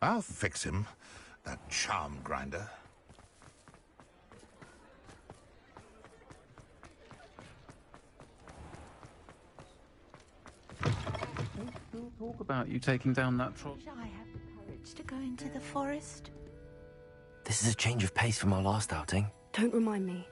I'll fix him, that charm grinder. We'll talk about you taking down that troll. Should I have the courage to go into the forest? This is a change of pace from our last outing. Don't remind me.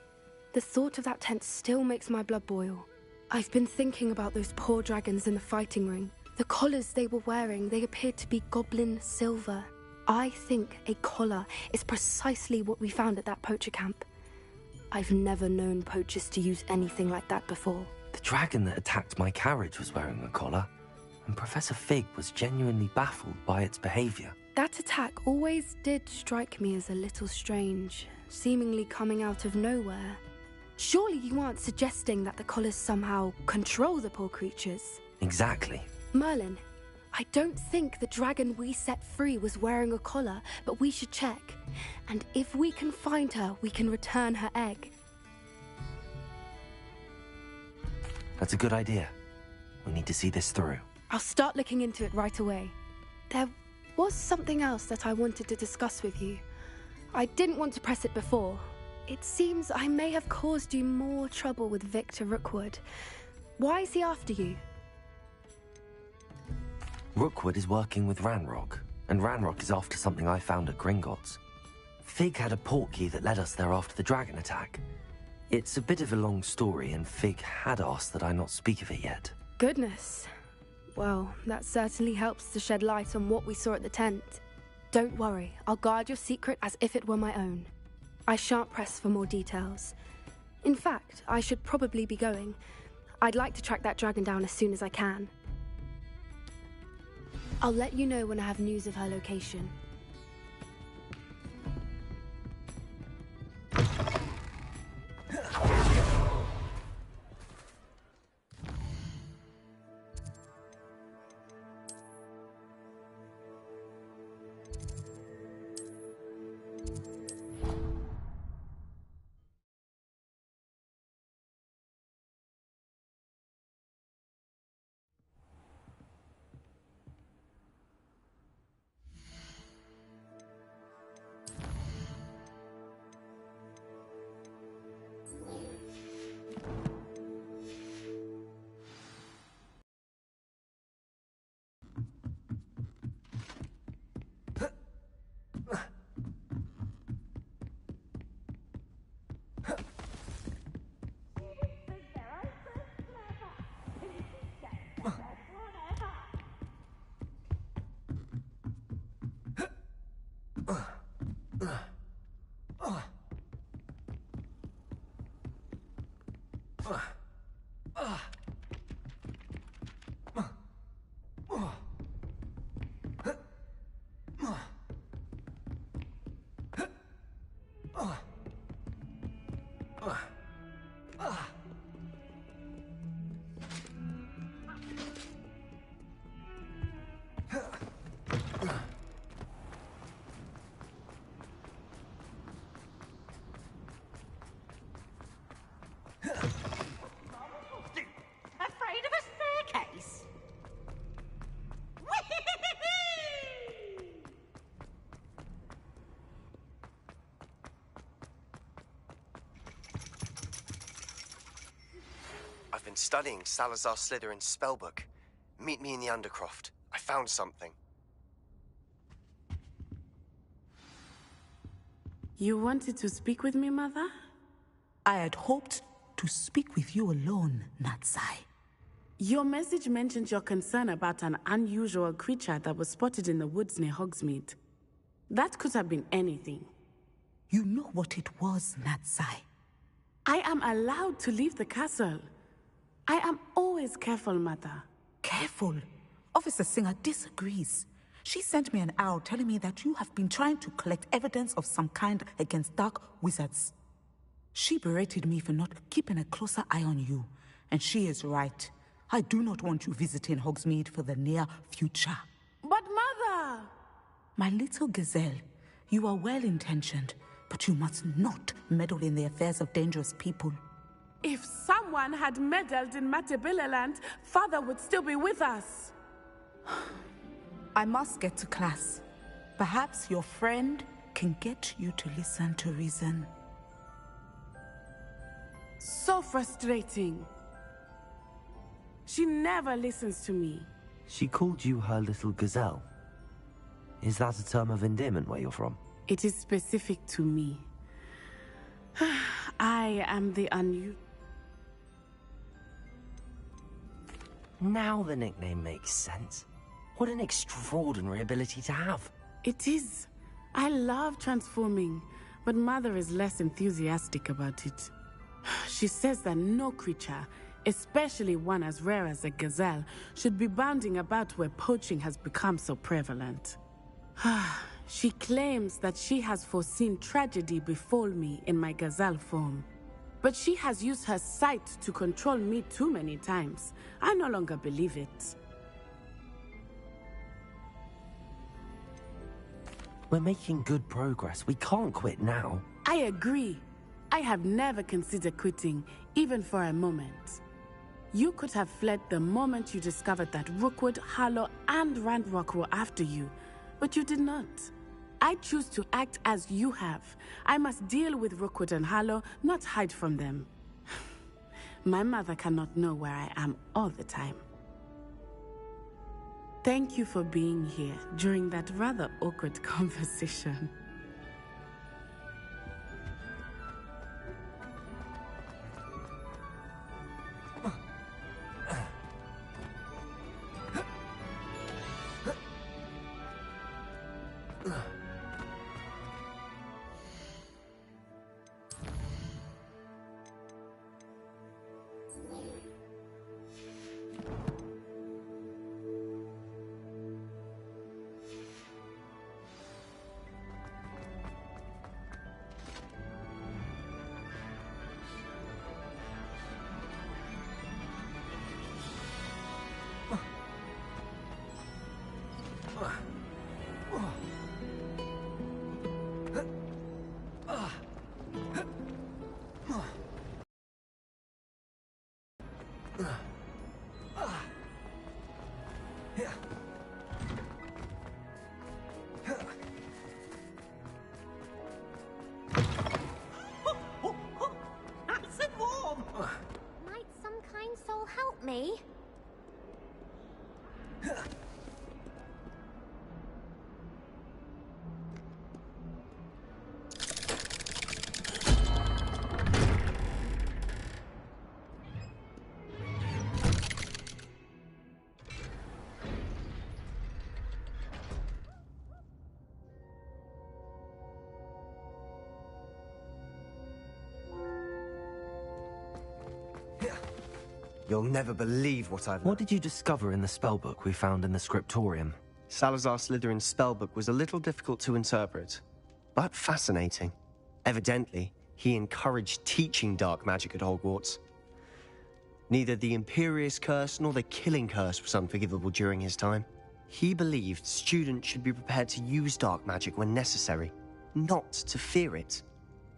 The thought of that tent still makes my blood boil. I've been thinking about those poor dragons in the fighting ring. The collars they were wearing, they appeared to be goblin silver. I think a collar is precisely what we found at that poacher camp. I've never known poachers to use anything like that before. The dragon that attacked my carriage was wearing a collar, and Professor Fig was genuinely baffled by its behavior. That attack always did strike me as a little strange, seemingly coming out of nowhere. Surely you aren't suggesting that the collars somehow control the poor creatures? Exactly. Merlin, I don't think the dragon we set free was wearing a collar, but we should check. And if we can find her, we can return her egg. That's a good idea. We need to see this through. I'll start looking into it right away. There was something else that I wanted to discuss with you. I didn't want to press it before. It seems I may have caused you more trouble with Victor Rookwood. Why is he after you? Rookwood is working with Ranrock, and Ranrock is after something I found at Gringotts. Fig had a portkey that led us there after the dragon attack. It's a bit of a long story, and Fig had asked that I not speak of it yet. Goodness. Well, that certainly helps to shed light on what we saw at the tent. Don't worry, I'll guard your secret as if it were my own. I shan't press for more details. In fact, I should probably be going. I'd like to track that dragon down as soon as I can. I'll let you know when I have news of her location. I've been studying Salazar Slytherin's spellbook. Meet me in the Undercroft. I found something. You wanted to speak with me, Mother? I had hoped to speak with you alone, Natsai. Your message mentioned your concern about an unusual creature that was spotted in the woods near Hogsmeade. That could have been anything. You know what it was, Natsai. I am allowed to leave the castle. I am always careful, Mother. Careful? Officer Singer disagrees. She sent me an owl telling me that you have been trying to collect evidence of some kind against dark wizards. She berated me for not keeping a closer eye on you, and she is right. I do not want you visiting Hogsmeade for the near future. But Mother! My little gazelle, you are well-intentioned, But you must not meddle in the affairs of dangerous people. If someone had meddled in Matabeleland, Father would still be with us. I must get to class. Perhaps your friend can get you to listen to reason. So frustrating. She never listens to me. She called you her little gazelle. Is that a term of endearment where you're from? It is specific to me. I am the Now the nickname makes sense. What an extraordinary ability to have. It is. I love transforming, but Mother is less enthusiastic about it. She says that no creature, especially one as rare as a gazelle, should be bounding about where poaching has become so prevalent. She claims that she has foreseen tragedy befall me in my gazelle form. But she has used her sight to control me too many times. I no longer believe it. We're making good progress. We can't quit now. I agree. I have never considered quitting, even for a moment. You could have fled the moment you discovered that Rookwood, Harlow, and Randrock were after you, but you did not. I choose to act as you have. I must deal with Rookwood and Harlow, not hide from them. My mother cannot know where I am all the time. Thank you for being here during that rather awkward conversation. Might some kind soul help me? You'll never believe what I've learned. What did you discover in the spellbook we found in the scriptorium? Salazar Slytherin's spellbook was a little difficult to interpret, but fascinating. Evidently, he encouraged teaching dark magic at Hogwarts. Neither the Imperious Curse nor the Killing Curse was unforgivable during his time. He believed students should be prepared to use dark magic when necessary, not to fear it.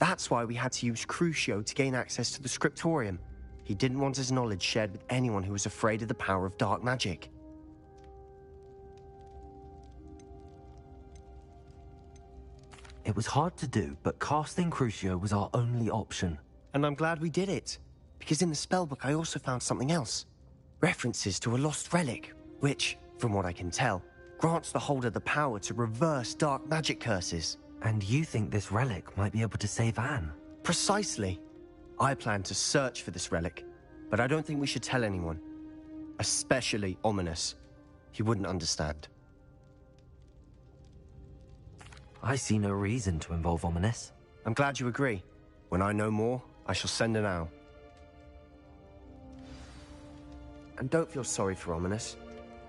That's why we had to use Crucio to gain access to the scriptorium. He didn't want his knowledge shared with anyone who was afraid of the power of dark magic. It was hard to do, but casting Crucio was our only option. And I'm glad we did it, because in the spellbook I also found something else. References to a lost relic, which, from what I can tell, grants the holder the power to reverse dark magic curses. And you think this relic might be able to save Anne? Precisely. I plan to search for this relic, but I don't think we should tell anyone. Especially Ominous. He wouldn't understand. I see no reason to involve Ominous. I'm glad you agree. When I know more, I shall send an owl. And don't feel sorry for Ominous.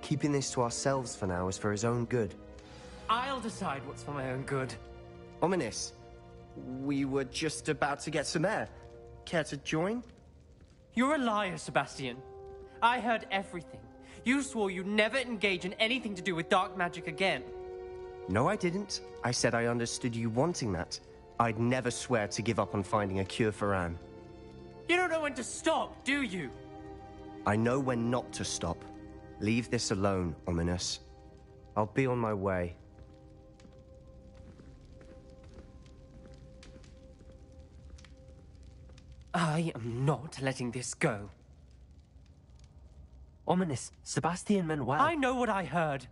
Keeping this to ourselves for now is for his own good. I'll decide what's for my own good. Ominous, we were just about to get some air. Care to join? You're a liar, Sebastian. I heard everything. You swore you'd never engage in anything to do with dark magic again. No, I didn't. I said I understood you wanting that. I'd never swear to give up on finding a cure for Anne. You don't know when to stop, do you? I know when not to stop. Leave this alone, Ominous. I'll be on my way. I am not letting this go. Ominous, Sebastian meant well. I know what I heard.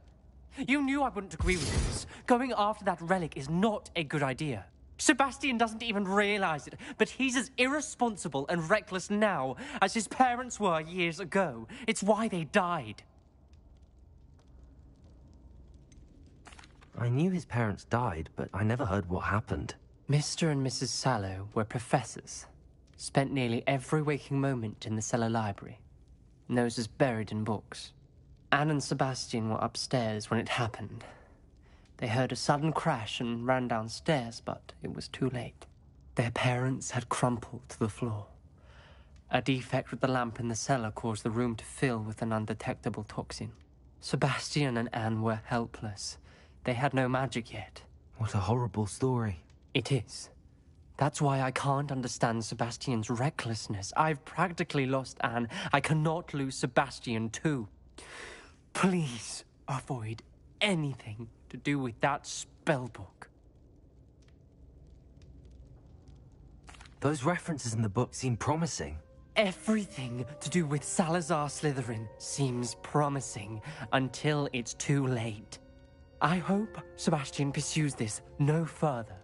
You knew I wouldn't agree with this. Going after that relic is not a good idea. Sebastian doesn't even realize it, but he's as irresponsible and reckless now as his parents were years ago. It's why they died. I knew his parents died, but I never heard what happened. Mr. and Mrs. Sallow were professors. Spent nearly every waking moment in the cellar library. Noses buried in books. Anne and Sebastian were upstairs when it happened. They heard a sudden crash and ran downstairs, but it was too late. Their parents had crumpled to the floor. A defect with the lamp in the cellar caused the room to fill with an undetectable toxin. Sebastian and Anne were helpless. They had no magic yet. What a horrible story. It is. That's why I can't understand Sebastian's recklessness. I've practically lost Anne. I cannot lose Sebastian too. Please avoid anything to do with that spellbook. Those references in the book seem promising. Everything to do with Salazar Slytherin seems promising until it's too late. I hope Sebastian pursues this no further,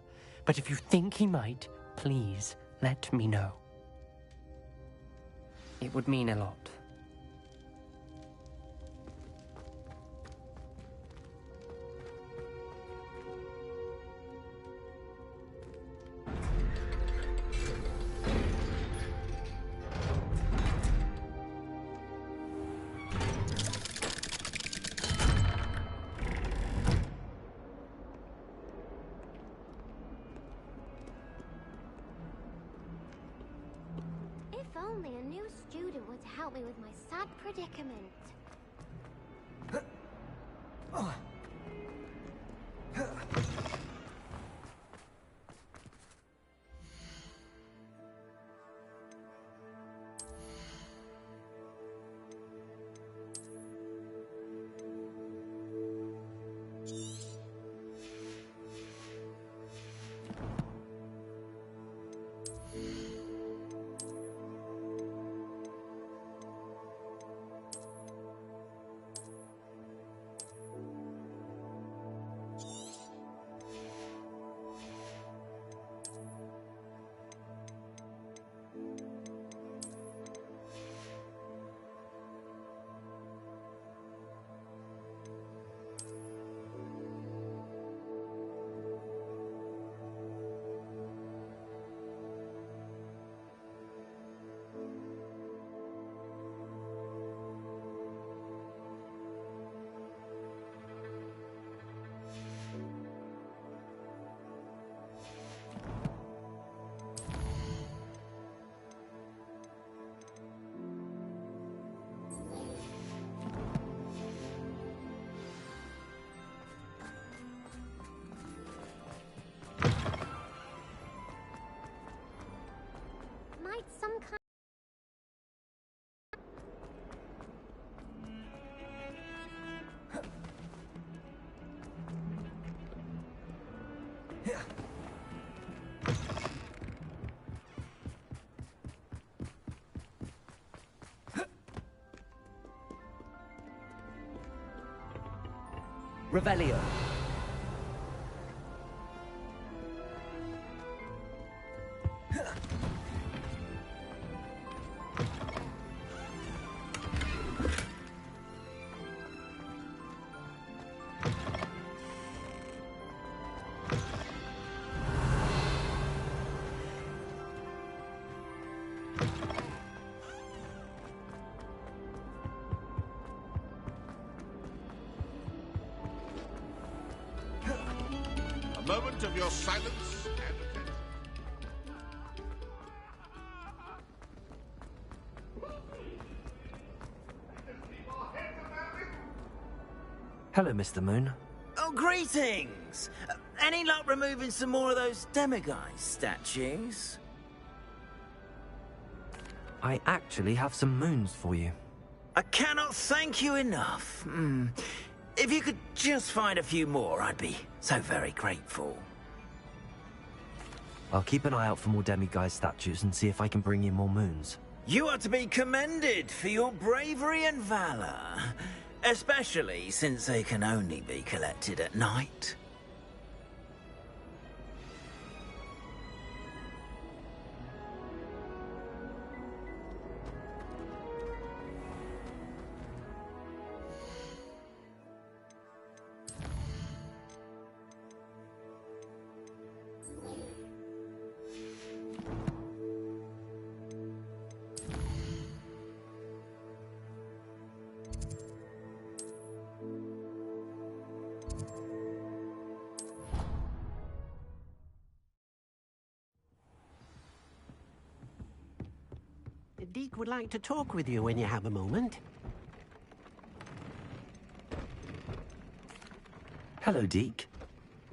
but if you think he might, please let me know. It would mean a lot. If only a new student would help me with my sad predicament. Might some kind... Revelio. A moment of your silence and attention. Hello, Mr. Moon. Oh, greetings! Any luck removing some more of those demiguise statues? I actually have some moons for you. I cannot thank you enough. If you could just find a few more, I'd be so very grateful. I'll keep an eye out for more demiguise statues and see if I can bring you more moons. You are to be commended for your bravery and valor, especially since they can only be collected at night. Deke would like to talk with you when you have a moment. Hello, Deke.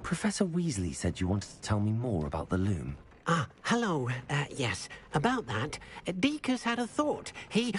Professor Weasley said you wanted to tell me more about the loom. Ah, hello. Yes, about that. Deke has had a thought. He...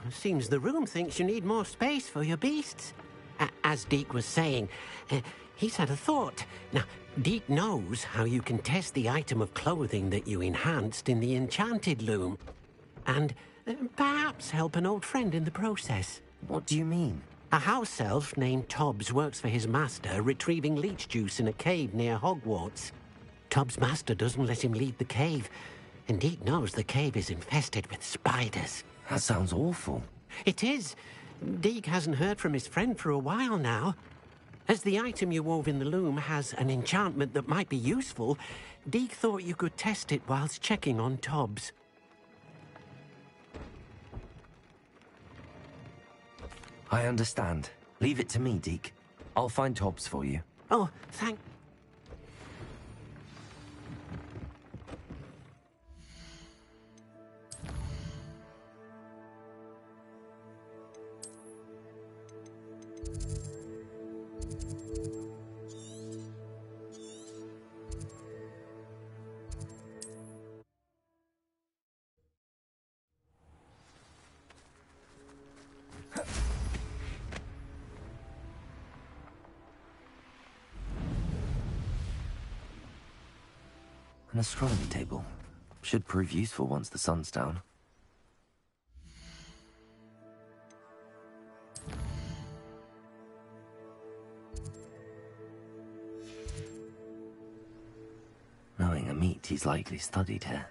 Seems the room thinks you need more space for your beasts. As Deke was saying, he's had a thought. Now, Deke knows how you can test the item of clothing that you enhanced in the enchanted loom. And perhaps help an old friend in the process. What do you mean? A house elf named Tobbs works for his master, retrieving leech juice in a cave near Hogwarts. Tobbs' master doesn't let him leave the cave, and Deke knows the cave is infested with spiders. That sounds awful. It is. Deke hasn't heard from his friend for a while now. As the item you wove in the loom has an enchantment that might be useful, Deke thought you could test it whilst checking on Tobbs. I understand. Leave it to me, Deke. I'll find Tobbs for you. Oh, thank... An astronomy table. Should prove useful once the sun's down. Knowing Amit, he's likely studied here.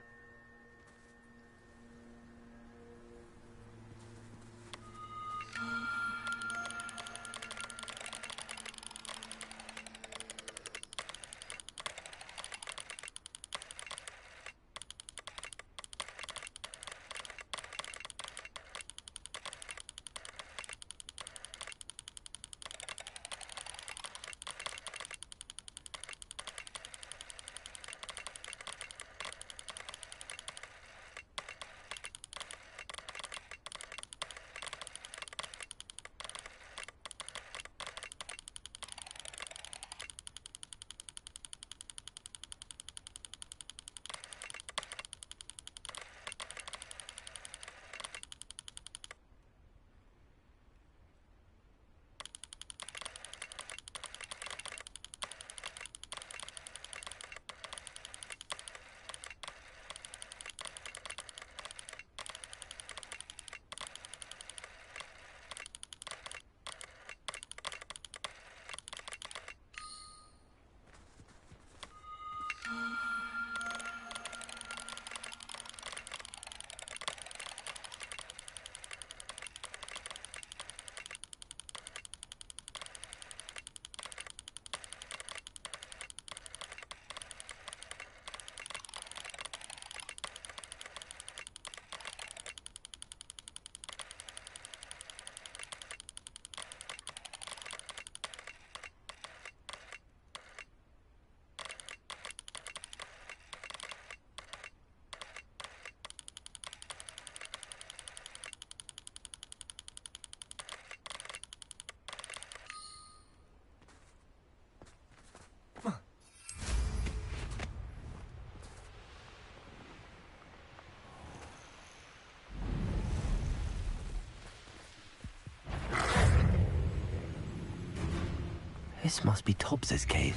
This must be Tobbs's cave.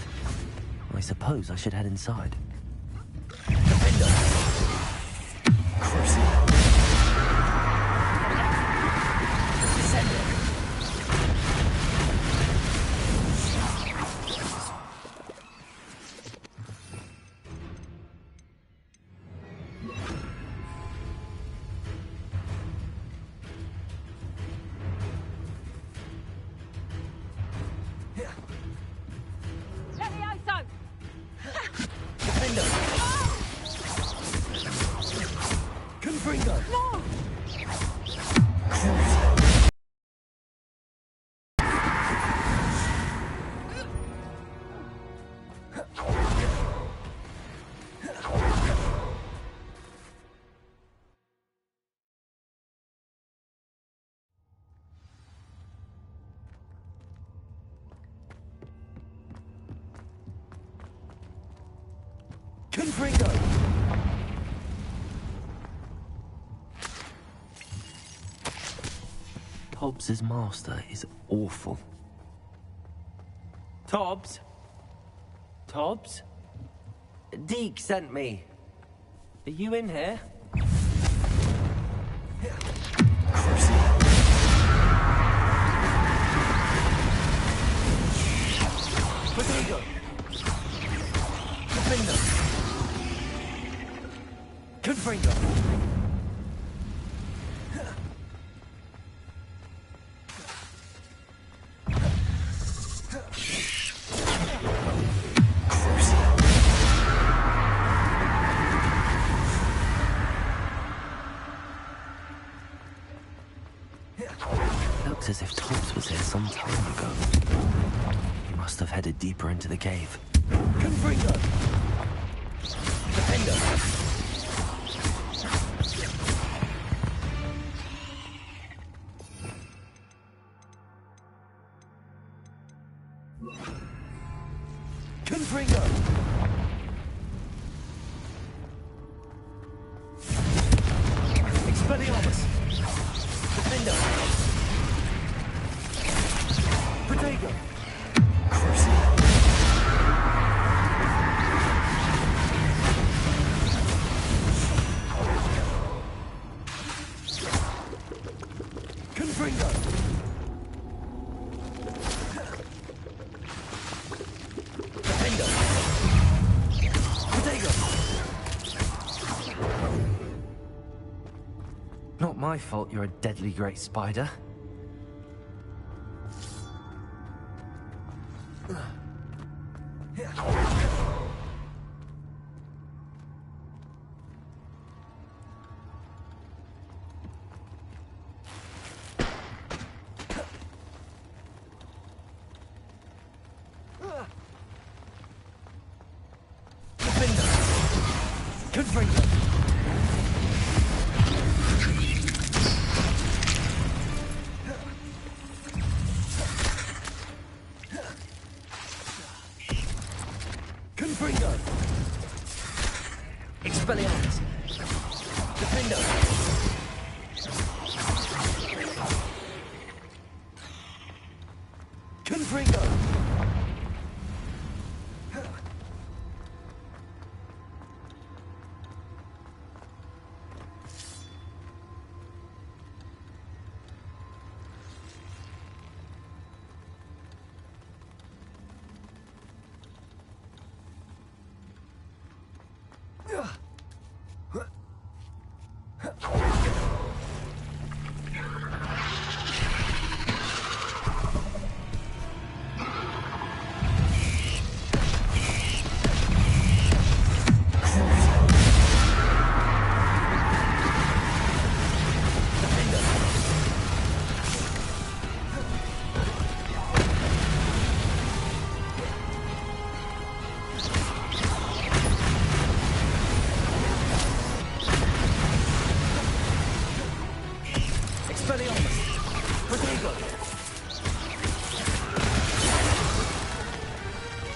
I suppose I should head inside. Tobbs's master is awful. Tobbs? Tobbs? Deke sent me. Are you in here? Potato! Defender! Confringo! Looks as if Tobbs was here some time ago. He must have headed deeper into the cave. Confringo! Defender! Confringo! Expelliarmus! Defender! Protego! Confringo! Defender! Protego! Not my fault you're a deadly great spider. Confringo! Confringo! Expelliarmus! Defender! Confringo!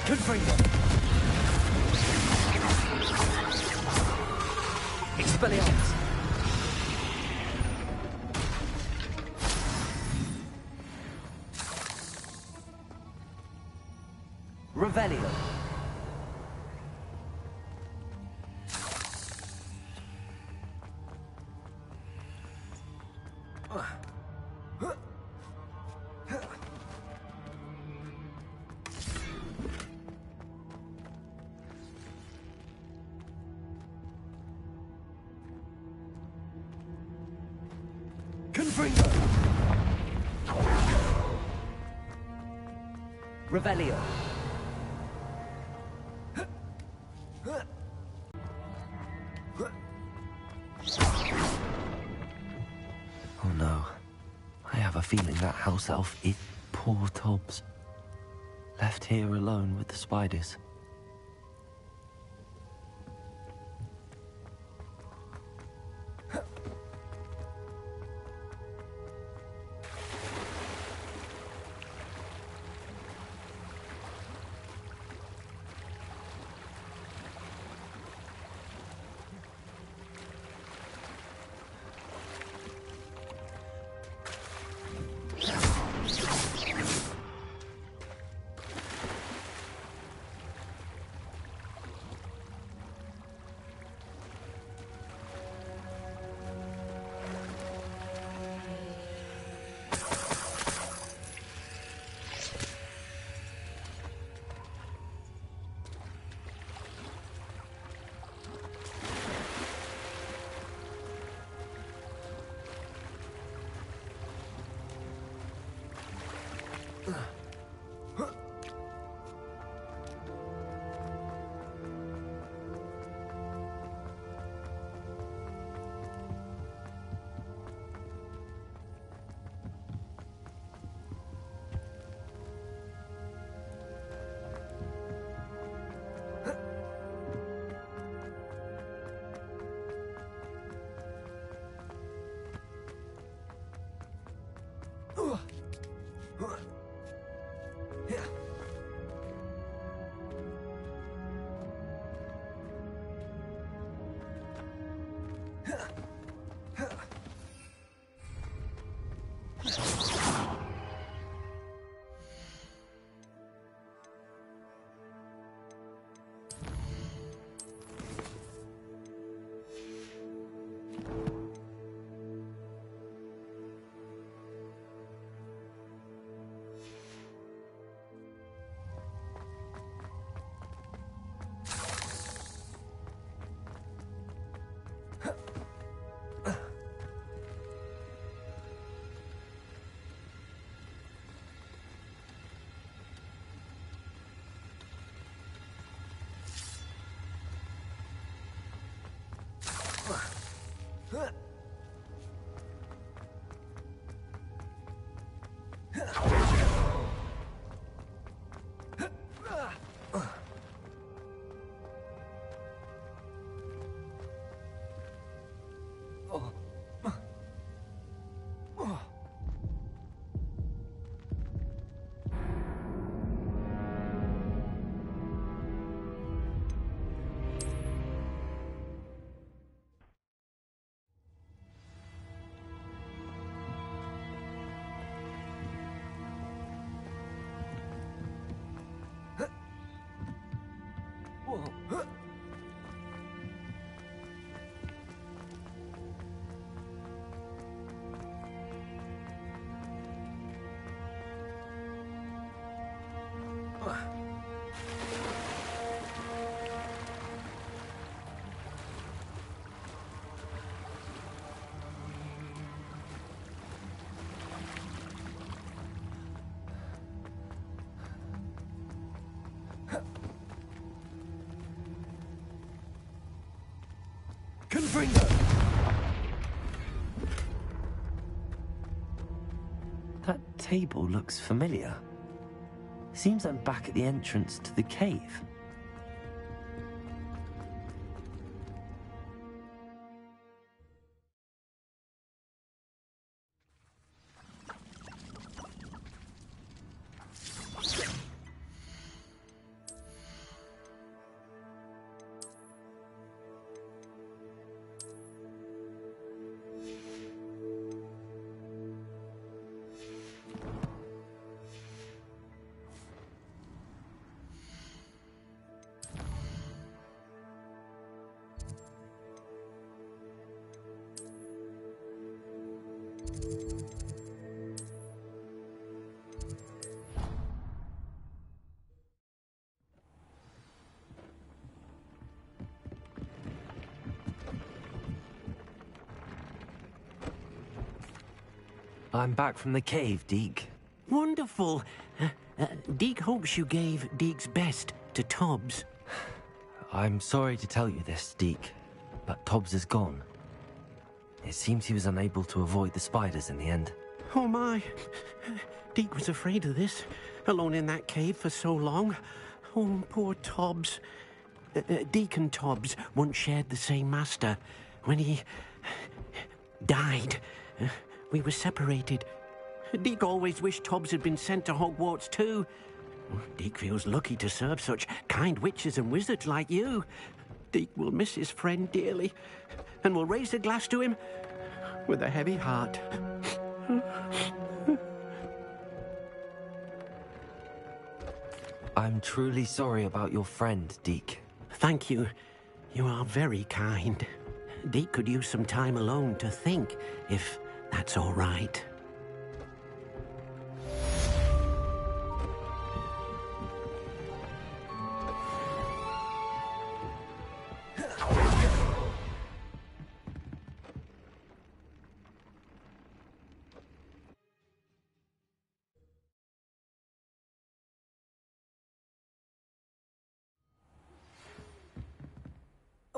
Confringo! Expelliarmus! Revelio. Confringo. Revelio. Oh no. I have a feeling that house elf is poor Tobbs. Left here alone with the spiders. Confringo! That table looks familiar. Seems I'm back at the entrance to the cave. I'm back from the cave, Deke. Wonderful. Deke hopes you gave Deke's best to Tobbs. I'm sorry to tell you this, Deke, but Tobbs is gone. It seems he was unable to avoid the spiders in the end. Oh my. Deke was afraid of this, alone in that cave for so long. Oh, poor Tobbs. Deke and Tobbs once shared the same master. When he died, we were separated. Deke always wished Tobbs had been sent to Hogwarts too. Deke feels lucky to serve such kind witches and wizards like you. Deke will miss his friend dearly, and will raise a glass to him with a heavy heart. I'm truly sorry about your friend, Deke. Thank you. You are very kind. Deke could use some time alone to think, if that's all right.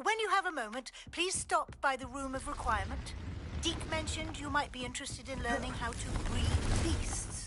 When you have a moment, please stop by the Room of Requirement. Deke mentioned you might be interested in learning how to breed beasts.